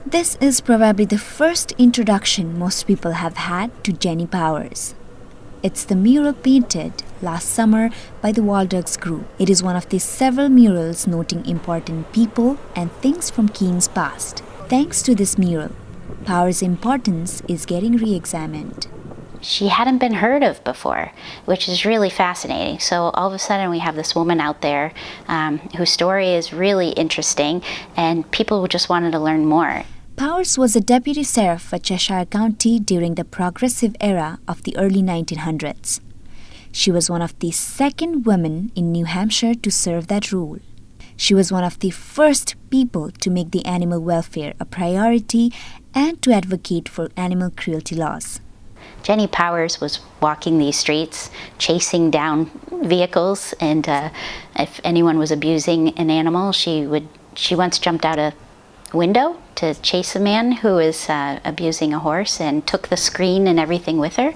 This is probably the first introduction most people have had to Jennie Powers. It's the mural painted last summer by the Waldogs group. It is one of the several murals noting important people and things from Keene's past. Thanks to this mural, Powers' importance is getting re-examined. She hadn't been heard of before, which is really fascinating. So all of a sudden we have this woman out there whose story is really interesting, and people just wanted to learn more. Powers was a deputy sheriff for Cheshire County during the progressive era of the early 1900s. She was one of the second women in New Hampshire to serve that role. She was one of the first people to make the animal welfare a priority and to advocate for animal cruelty laws. Jennie Powers was walking these streets, chasing down vehicles, and if anyone was abusing an animal, she once jumped out a window to chase a man who was abusing a horse and took the screen and everything with her.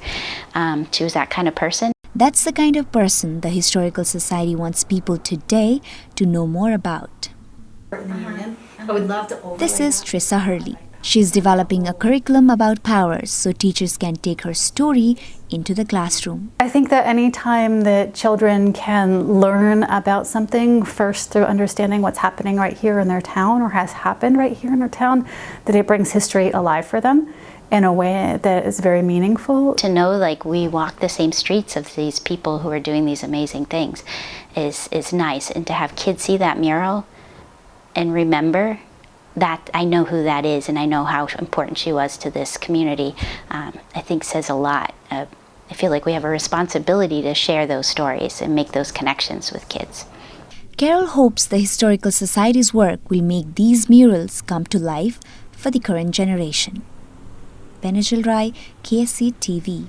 She was that kind of person. That's the kind of person the Historical Society wants people today to know more about. This is TRICIA HURLEY. She's developing a curriculum about Powers so teachers can take her story into the classroom. I think that any time that children can learn about something, first through understanding what's happening right here in their town or has happened right here in their town, that it brings history alive for them in a way that is very meaningful. To know like we walk the same streets of these people who are doing these amazing things is nice, and to have kids see that mural and remember that I know who that is and I know how important she was to this community, I think says a lot. I feel like we have a responsibility to share those stories and make those connections with kids. CARROL hopes the Historical Society's work will make these murals come to life for the current generation. Benajil Rai, KSC TV.